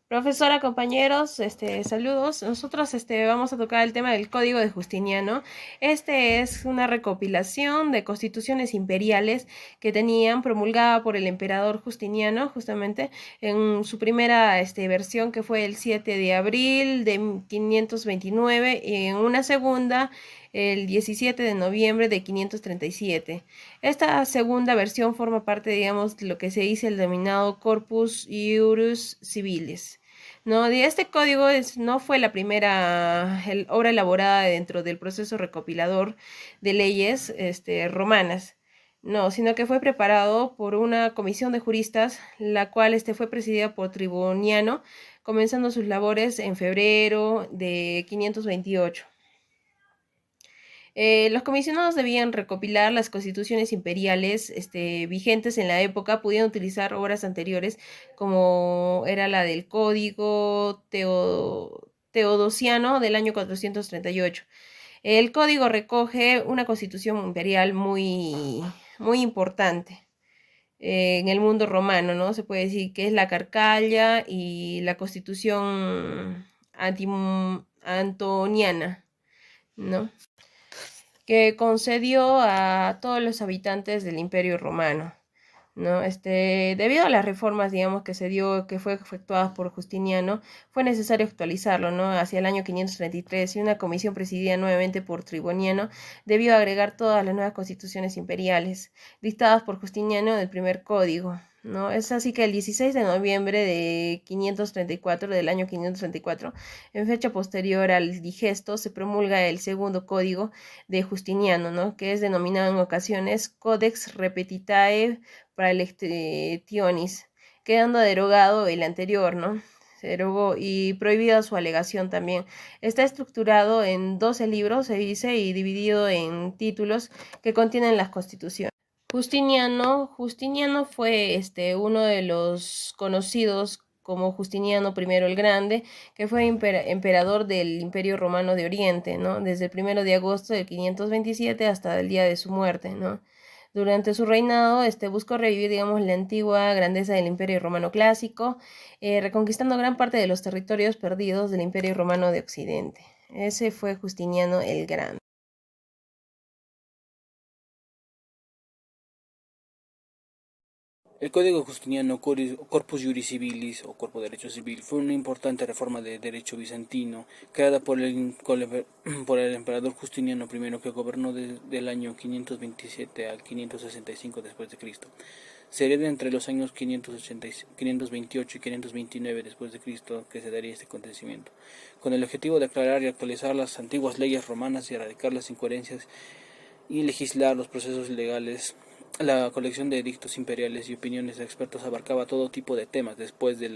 Profesora, compañeros, saludos. Nosotros vamos a tocar el tema del Código de Justiniano. Este es una recopilación de constituciones imperiales que tenían promulgada por el emperador Justiniano, justamente en su primera versión, que fue el 7 de abril de 529, y en una segunda el 17 de noviembre de 537. Esta segunda versión forma parte, digamos, de lo que se dice el denominado Corpus Iuris Civilis. No, de este código no fue la primera obra elaborada dentro del proceso recopilador de leyes romanas, no, sino que fue preparado por una comisión de juristas, la cual fue presidida por Triboniano, comenzando sus labores en febrero de 528. Los comisionados debían recopilar las constituciones imperiales vigentes en la época, pudiendo utilizar obras anteriores como era la del Código Teodosiano del año 438. El código recoge una constitución imperial muy importante en el mundo romano, ¿no? Se puede decir que es la Carcalla y la constitución antoniana, ¿no? Que concedió a todos los habitantes del Imperio Romano, ¿no? Debido a las reformas, digamos, que fue efectuadas por Justiniano, fue necesario actualizarlo, ¿no? Hacia el año 533, y una comisión presidida nuevamente por Triboniano debió agregar todas las nuevas constituciones imperiales dictadas por Justiniano del primer código, ¿no? Es así que el 16 de noviembre de 534, del año 534, en fecha posterior al digesto, se promulga el segundo código de Justiniano, ¿no? Que es denominado en ocasiones Codex Repetitae Praelectionis, quedando derogado el anterior, ¿no? Se derogó y prohibida su alegación también. Está estructurado en 12 libros, se dice, y dividido en títulos que contienen las constituciones. Justiniano fue uno de los conocidos como Justiniano I el Grande, que fue emperador del Imperio Romano de Oriente, ¿no? Desde el 1 de agosto de 527 hasta el día de su muerte, ¿no? Durante su reinado, buscó revivir, digamos, la antigua grandeza del Imperio Romano clásico, reconquistando gran parte de los territorios perdidos del Imperio Romano de Occidente. Ese fue Justiniano el Grande. El Código Justiniano Corpus Juris Civilis o Cuerpo de Derecho Civil fue una importante reforma de derecho bizantino creada por el emperador Justiniano I, que gobernó desde el año 527 al 565 después de Cristo. Se hereda entre los años 528 y 529 después de Cristo que se daría este acontecimiento, con el objetivo de aclarar y actualizar las antiguas leyes romanas y erradicar las incoherencias y legislar los procesos legales. La colección de edictos imperiales y opiniones de expertos abarcaba todo tipo de temas, desde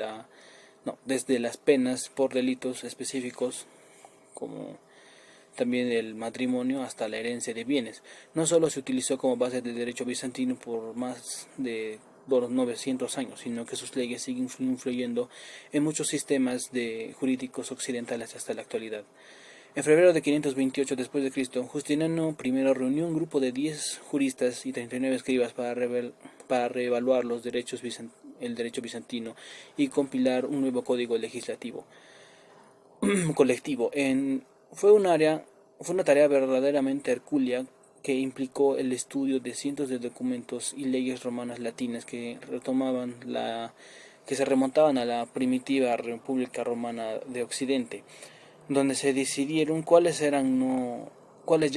las penas por delitos específicos, como también el matrimonio, hasta la herencia de bienes. No solo se utilizó como base del derecho bizantino por más de 900 años, sino que sus leyes siguen influyendo en muchos sistemas jurídicos occidentales hasta la actualidad. En febrero de 528 después de Cristo, Justiniano I reunió un grupo de 10 juristas y 39 escribas para reevaluar el derecho bizantino y compilar un nuevo código legislativo colectivo. Fue una tarea verdaderamente hercúlea que implicó el estudio de cientos de documentos y leyes romanas latinas que se remontaban a la primitiva República Romana de Occidente, donde se decidieron cuáles ya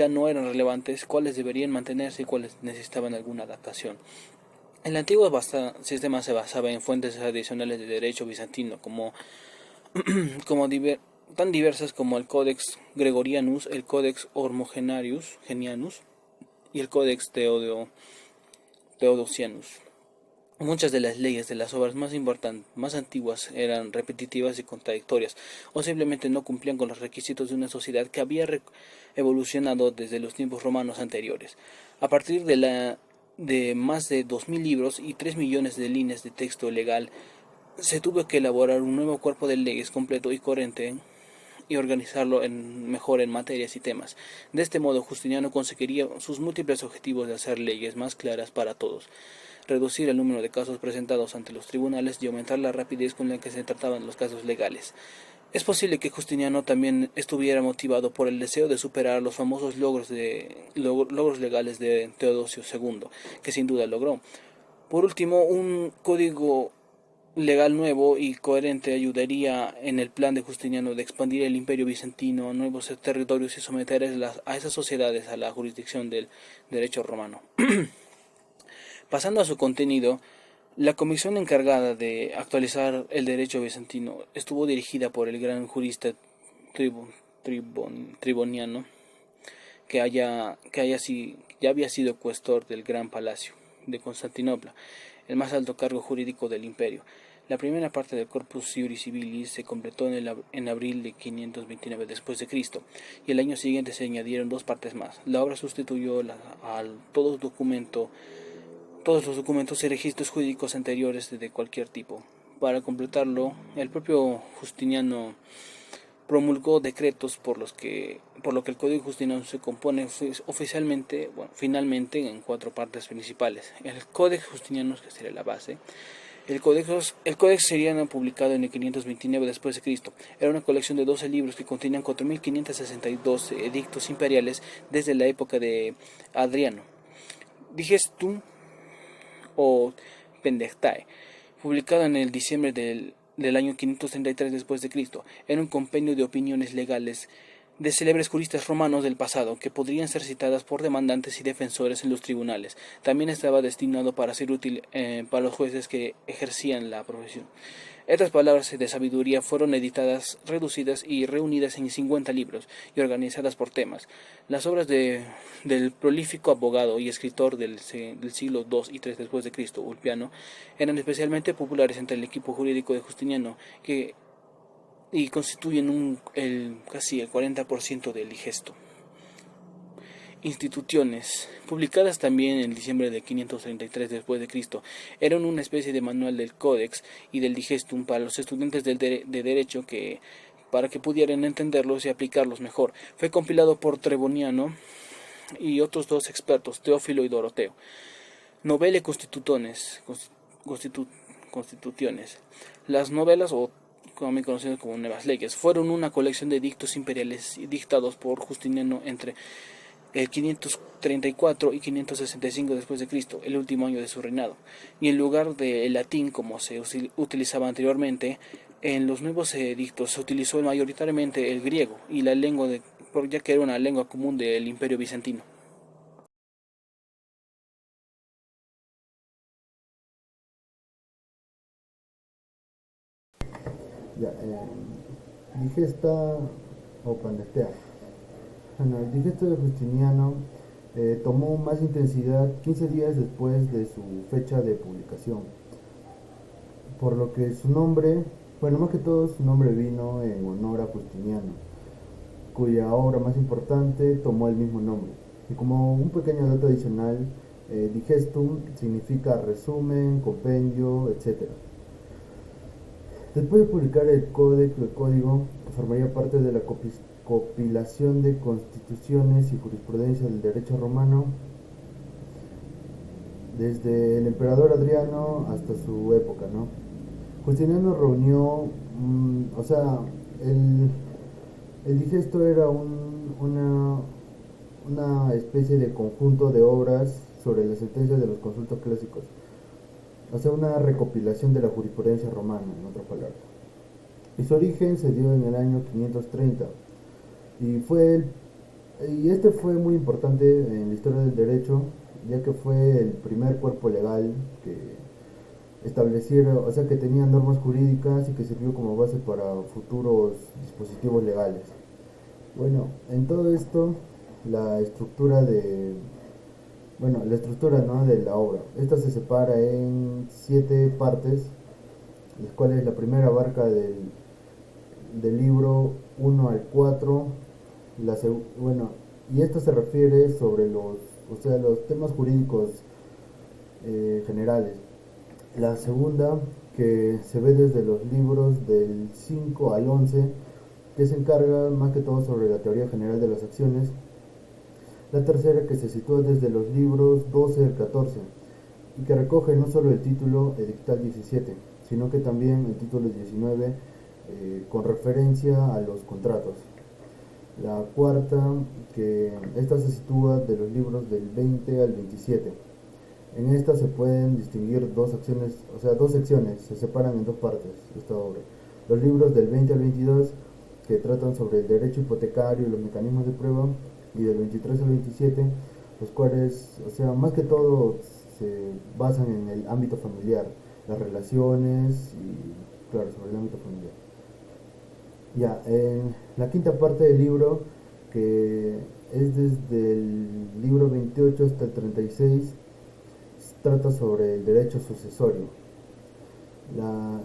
no eran relevantes, cuáles deberían mantenerse y cuáles necesitaban alguna adaptación. El antiguo sistema se basaba en fuentes adicionales de derecho bizantino, como diver, tan diversas como el Codex Gregorianus, el Codex Genianus y el Codex Theodosianus. Muchas de las leyes de las obras más antiguas eran repetitivas y contradictorias, o simplemente no cumplían con los requisitos de una sociedad que había evolucionado desde los tiempos romanos anteriores. A partir de más de 2000 libros y 3 millones de líneas de texto legal, se tuvo que elaborar un nuevo cuerpo de leyes completo y coherente y organizarlo mejor en materias y temas. De este modo, Justiniano conseguiría sus múltiples objetivos de hacer leyes más claras para todos, reducir el número de casos presentados ante los tribunales y aumentar la rapidez con la que se trataban los casos legales. Es posible que Justiniano también estuviera motivado por el deseo de superar los famosos logros legales de Teodosio II, que sin duda logró. Por último, un código legal nuevo y coherente ayudaría en el plan de Justiniano de expandir el imperio bizantino a nuevos territorios y someter a esas sociedades a la jurisdicción del derecho romano. Pasando a su contenido, la comisión encargada de actualizar el derecho bizantino estuvo dirigida por el gran jurista Triboniano, ya había sido cuestor del Gran Palacio de Constantinopla, el más alto cargo jurídico del imperio. La primera parte del Corpus Iuris Civilis se completó en abril de 529 después de Cristo, y el año siguiente se añadieron 2 partes más. La obra sustituyó a todos los documentos y registros jurídicos anteriores de cualquier tipo. Para completarlo, el propio Justiniano promulgó decretos por lo que el Código Justiniano se compone finalmente en 4 partes principales. El Codex Justiniano, que sería la base. El Codex Siriano, publicado en el 529 después de Cristo, era una colección de 12 libros que contenían 4562 edictos imperiales desde la época de Adriano. Digestum o Pendectae, publicado en el diciembre del año 533 después de Cristo, era un compendio de opiniones legales de célebres juristas romanos del pasado que podrían ser citadas por demandantes y defensores en los tribunales. También estaba destinado para ser útil para los jueces que ejercían la profesión. Estas palabras de sabiduría fueron editadas, reducidas y reunidas en 50 libros y organizadas por temas. Las obras del prolífico abogado y escritor del siglo II y III después de Cristo, Ulpiano, eran especialmente populares entre el equipo jurídico de Justiniano, y constituyen casi el 40% del digesto. Instituciones, publicadas también en diciembre de 533 después de Cristo, eran una especie de manual del Codex y del Digestum para los estudiantes de derecho para que pudieran entenderlos y aplicarlos mejor. Fue compilado por Treboniano y otros 2 expertos, Teófilo y Doroteo. Novelle Constitutiones. Las novelas, o también conocidas como nuevas leyes, fueron una colección de edictos imperiales dictados por Justiniano entre el 534 y 565 después de Cristo, el último año de su reinado, y en lugar del latín como se utilizaba anteriormente, en los nuevos edictos se utilizó mayoritariamente el griego y la lengua ya que era una lengua común del Imperio Bizantino. Digesta o Pandectea. Bueno, el digesto de Justiniano tomó más intensidad 15 días después de su fecha de publicación, por lo que su nombre, bueno, más que todo su nombre vino en honor a Justiniano, cuya obra más importante tomó el mismo nombre. Y como un pequeño dato adicional, digestum significa resumen, compendio, etc. Después de publicar el código, que formaría parte de la compilación de constituciones y jurisprudencia del derecho romano, desde el emperador Adriano hasta su época, ¿no? Justiniano reunió, el digesto era una especie de conjunto de obras sobre las sentencias de los consultos clásicos, o sea, una recopilación de la jurisprudencia romana, en otras palabras. Y su origen se dio en el año 530 y este fue muy importante en la historia del derecho, ya que fue el primer cuerpo legal que estableciera, o sea, que tenía normas jurídicas y que sirvió como base para futuros dispositivos legales. Bueno, en todo esto, la estructura ¿no?, de la obra. Esta se separa en 7 partes, las cuales la primera abarca del libro 1 al 4, y esto se refiere sobre los temas jurídicos generales. La segunda, que se ve desde los libros del 5 al 11, que se encarga más que todo sobre la teoría general de las acciones. La tercera, que se sitúa desde los libros 12 al 14 y que recoge no solo el título Edictal 17, sino que también el título 19 con referencia a los contratos. La cuarta, que esta se sitúa de los libros del 20 al 27. En esta se pueden distinguir dos acciones, o sea, dos secciones, se separan en dos partes esta obra. Los libros del 20 al 22, que tratan sobre el derecho hipotecario y los mecanismos de prueba, y del 23 al 27, los cuales, o sea, más que todo se basan en el ámbito familiar, las relaciones y, claro, sobre el ámbito familiar. Ya, en la quinta parte del libro, que es desde el libro 28 hasta el 36, trata sobre el derecho sucesorio. La,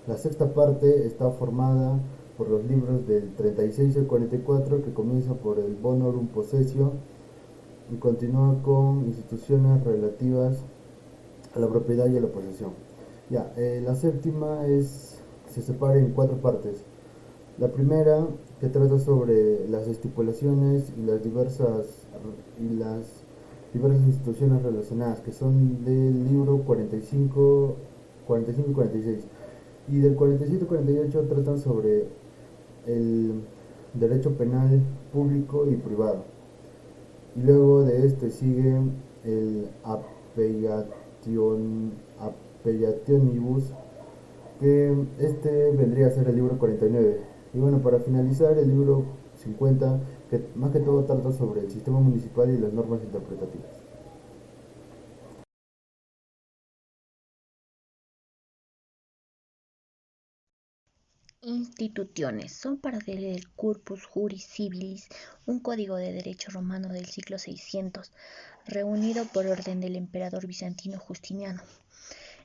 la sexta parte está formada por los libros del 36 al 44, que comienza por el Bonorum Possessio y continúa con instituciones relativas a la propiedad y a la posesión. Ya, la séptima se separa en cuatro partes. La primera, que trata sobre las estipulaciones y las diversas instituciones relacionadas, que son del libro 45, 45 y 46. Y del 47 y 48 tratan sobre el derecho penal público y privado. Y luego de este sigue el Appellationibus, que este vendría a ser el libro 49. Y bueno, para finalizar, el libro 50, que más que todo trata sobre el sistema municipal y las normas interpretativas. Instituciones son parte del Corpus Juris Civilis, un código de derecho romano del siglo 600, reunido por orden del emperador bizantino Justiniano.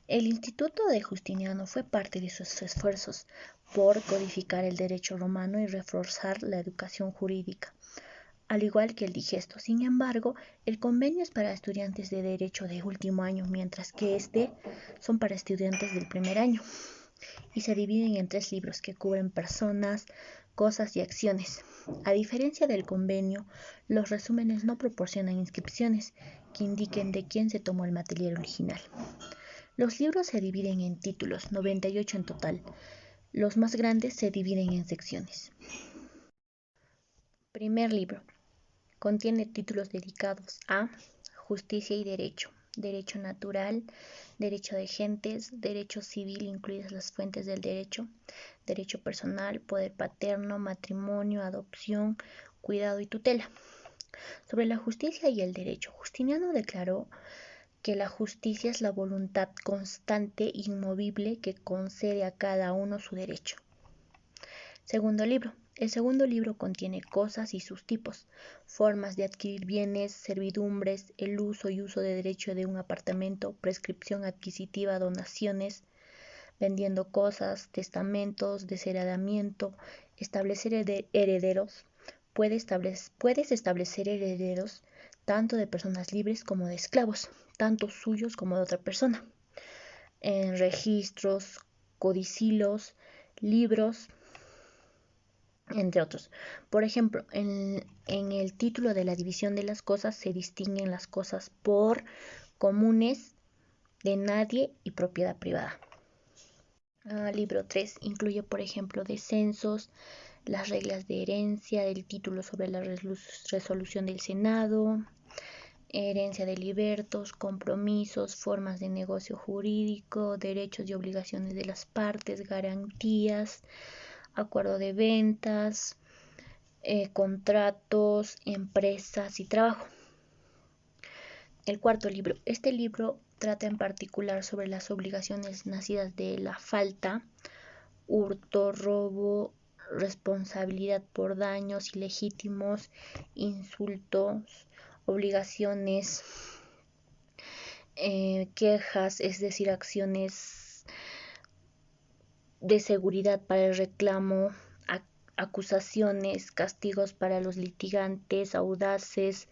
El Instituto de Justiniano fue parte de sus esfuerzos por codificar el derecho romano y reforzar la educación jurídica, al igual que el digesto. Sin embargo, el convenio es para estudiantes de derecho de último año, mientras que son para estudiantes del primer año, y se dividen en 3 libros que cubren personas, cosas y acciones. A diferencia del convenio, los resúmenes no proporcionan inscripciones que indiquen de quién se tomó el material original. Los libros se dividen en títulos, 98 en total. Los más grandes se dividen en secciones. Primer libro. Contiene títulos dedicados a justicia y derecho, derecho natural, derecho de gentes, derecho civil, incluidas las fuentes del derecho, derecho personal, poder paterno, matrimonio, adopción, cuidado y tutela. Sobre la justicia y el derecho, Justiniano declaró que la justicia es la voluntad constante e inmovible que concede a cada uno su derecho. Segundo libro. El segundo libro contiene cosas y sus tipos, formas de adquirir bienes, servidumbres, el uso y uso de derecho de un apartamento, prescripción adquisitiva, donaciones, vendiendo cosas, testamentos, desheredamiento, establecer herederos. Puedes establecer herederos tanto de personas libres como de esclavos, tanto suyos como de otra persona. En registros, codicilos, libros, entre otros. Por ejemplo, en el título de la división de las cosas se distinguen las cosas por comunes, de nadie y propiedad privada. Libro 3 incluye, por ejemplo, descensos, las reglas de herencia, el título sobre la resolución del Senado, herencia de libertos, compromisos, formas de negocio jurídico, derechos y obligaciones de las partes, garantías, acuerdo de ventas, contratos, empresas y trabajo. El cuarto libro. Este libro trata en particular sobre las obligaciones nacidas de la falta, hurto, robo, responsabilidad por daños ilegítimos, insultos, obligaciones, quejas, es decir, acciones de seguridad para el reclamo, acusaciones, castigos para los litigantes audaces,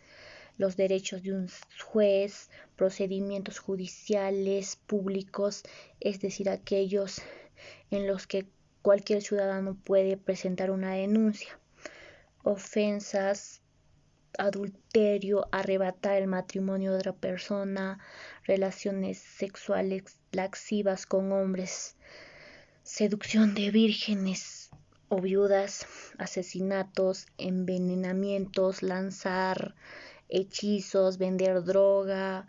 los derechos de un juez, procedimientos judiciales públicos, es decir, aquellos en los que cualquier ciudadano puede presentar una denuncia. Ofensas, adulterio, arrebatar el matrimonio de otra persona, relaciones sexuales lascivas con hombres, seducción de vírgenes o viudas, asesinatos, envenenamientos, lanzar hechizos, vender droga,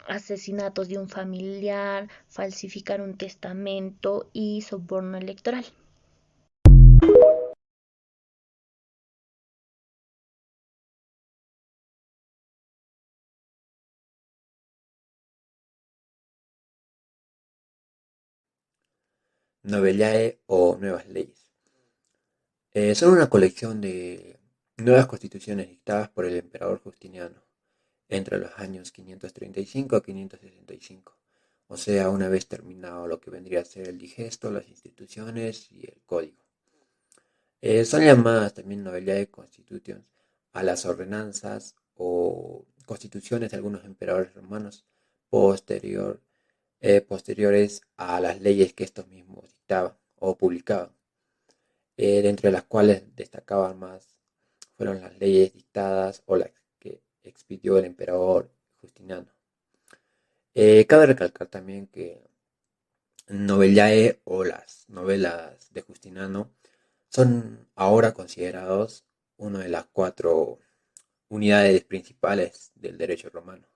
asesinatos de un familiar, falsificar un testamento y soborno electoral. Novellae o nuevas leyes. Son una colección de nuevas constituciones dictadas por el emperador Justiniano entre los años 535 a 565, o sea, una vez terminado lo que vendría a ser el digesto, las instituciones y el código. Son llamadas también novellae constitutions a las ordenanzas o constituciones de algunos emperadores romanos posterior, posteriores a las leyes que estos mismos dictaban o publicaban, de entre las cuales destacaban más fueron las leyes dictadas o las que expidió el emperador Justiniano. Cabe recalcar también que novellae o las novelas de Justiniano son ahora considerados una de las 4 unidades principales del derecho romano.